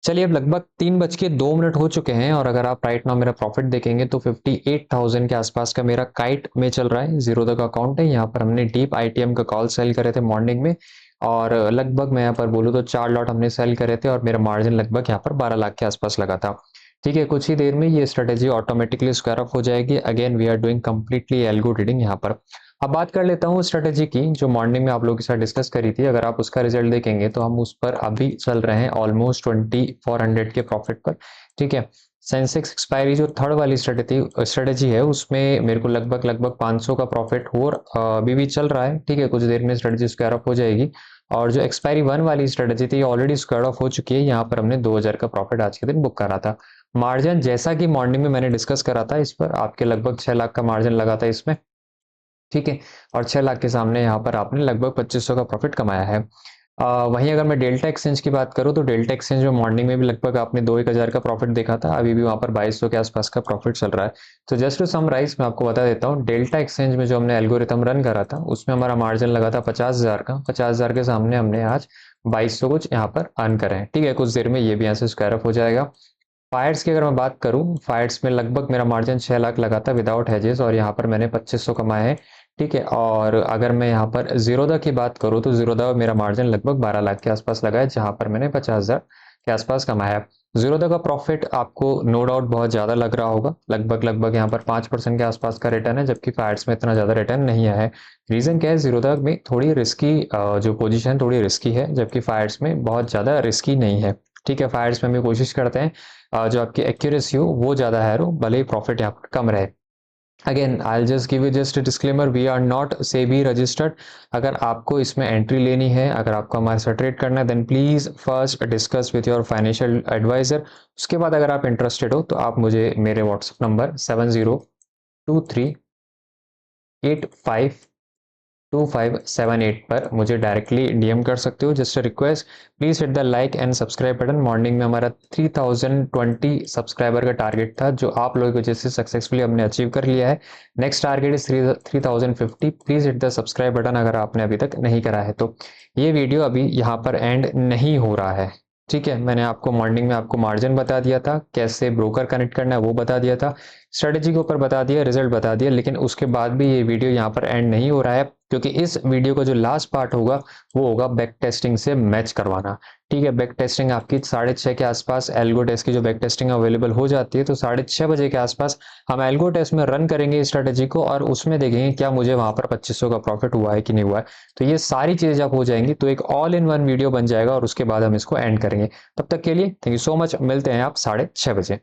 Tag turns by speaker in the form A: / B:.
A: चलिए अब लगभग 3:02 हो चुके हैं और अगर आप राइट नाउ मेरा प्रॉफिट देखेंगे तो 58,000 के आसपास का मेरा काइट में चल रहा है। जीरोधा का अकाउंट है। यहाँ पर हमने डीप आईटीएम का कॉल सेल करे थे मॉर्निंग में और लगभग मैं यहाँ पर बोलूँ तो 4 लॉट हमने सेल करे थे और मेरा मार्जिन लगभग यहाँ पर 12 लाख के आसपास लगा था। ठीक है, कुछ ही देर में ये स्ट्रेटेजी ऑटोमेटिकली स्क्वायर ऑफ हो जाएगी। Again we are doing completely algo trading यहाँ पर। अब बात कर लेता हूँ स्ट्रेटेजी की जो मॉर्निंग में आप लोगों के साथ डिस्कस करी थी। अगर आप उसका रिजल्ट देखेंगे तो हम उस पर अभी चल रहे हैं ऑलमोस्ट 2400 के प्रॉफिट पर। ठीक है, सेंसेक्स एक्सपायरी जो थर्ड वाली स्ट्रेटेजी है उसमें मेरे को लगभग 500 का प्रॉफिट हो अभी भी चल रहा है। ठीक है, कुछ देर में स्ट्रेटेजी स्क्वायर ऑफ हो जाएगी और जो एक्सपायरी वन वाली स्ट्रेटेजी थी ऑलरेडी स्क्वायर ऑफ हो चुकी है। यहाँ पर हमने 2000 का प्रॉफिट आज के दिन बुक करा था। मार्जिन जैसा कि मॉर्निंग में मैंने डिस्कस करा था इस पर आपके लगभग 6 लाख का मार्जिन लगा था इसमें। ठीक है, और 6 लाख के सामने यहाँ पर आपने लगभग 2500 का प्रॉफिट कमाया है। वहीं अगर मैं डेल्टा एक्सचेंज की बात करूँ तो डेल्टा एक्सचेंज में मॉर्निंग में भी लगभग आपने 2-1000 का प्रॉफिट देखा था। अभी भी वहाँ पर 2200 के आसपास का प्रॉफिट चल रहा है। तो जस्ट टू समराइज मैं आपको बता देता हूँ, डेल्टा एक्सचेंज में जो हमने एल्गोरिथम रन करा था उसमें हमारा मार्जिन लगा था 50,000 का। 50,000 के सामने हमने आज 2200 कुछ यहाँ पर अर्न करे हैं। ठीक है, कुछ देर में ये भी यहाँ से स्क्वायर अप हो जाएगा। फायर्स की अगर मैं बात करूं, फायर्स में लगभग मेरा मार्जिन 6 लाख लगा था विदाउट हेजेस और यहाँ पर मैंने 2500 कमाए हैं। ठीक है, और अगर मैं यहाँ पर जीरोधा की बात करूँ तो जीरोधा मेरा मार्जिन लगभग 12 लाख के आसपास लगा है जहाँ पर मैंने 50,000 के आसपास कमाया है। जीरोधा का प्रॉफिट आपको नो डाउट बहुत ज़्यादा लग रहा होगा। लगभग यहाँ पर 5% के आसपास का रिटर्न है जबकि फायर्स में इतना ज़्यादा रिटर्न नहीं आया है। रीज़न क्या है, जीरोधा में थोड़ी रिस्की जो पोजीशन थोड़ी रिस्की है जबकि फायर्स में बहुत ज़्यादा रिस्की नहीं है। ठीक है, फायर्स में हम कोशिश करते हैं जो आपकी एक्यूरेसी हो वो ज़्यादा है हो, भले ही प्रॉफिट यहाँ पर कम रहे। Again I just give you just disclaimer, we are not SEBI registered. अगर आपको इसमें एंट्री लेनी है, अगर आपको हमारे साथ ट्रेड करना है then please first discuss with your financial advisor. उसके बाद अगर आप इंटरेस्टेड हो तो आप मुझे मेरे व्हाट्सएप नंबर 7023852578 पर मुझे डायरेक्टली डीएम कर सकते हो। Just request, please hit the like and subscribe button. Morning में हमारा 3020 सब्सक्राइबर का टारगेट था जो आप लोगों की वजह से सक्सेसफुली हमने अचीव कर लिया है। Next target is 3050। Please hit the subscribe button अगर आपने अभी तक नहीं करा है तो। ये वीडियो अभी यहाँ पर एंड नहीं हो रहा है। ठीक है, मैंने आपको मॉर्निंग में आपको मार्जिन बता दिया था, कैसे ब्रोकर कनेक्ट करना है वो बता दिया था, स्ट्रेटेजी के ऊपर बता दिया, रिजल्ट बता दिया, लेकिन उसके बाद भी ये वीडियो यहाँ पर एंड नहीं हो रहा है क्योंकि इस वीडियो का जो लास्ट पार्ट होगा वो होगा बैक टेस्टिंग से मैच करवाना। ठीक है, बैक टेस्टिंग आपकी 6:30 के आसपास एल्गो टेस्ट की जो बैक टेस्टिंग अवेलेबल हो जाती है तो 6:30 के आसपास हम एल्गो टेस्ट में रन करेंगे स्ट्रेटेजी को और उसमें देखेंगे क्या मुझे वहां पर 2500 का प्रॉफिट हुआ है कि नहीं हुआ है। तो ये सारी चीजें जब हो जाएंगी तो एक ऑल इन वन वीडियो बन जाएगा और उसके बाद हम इसको एंड करेंगे। तब तक के लिए थैंक यू सो मच, मिलते हैं आप 6:30 बजे।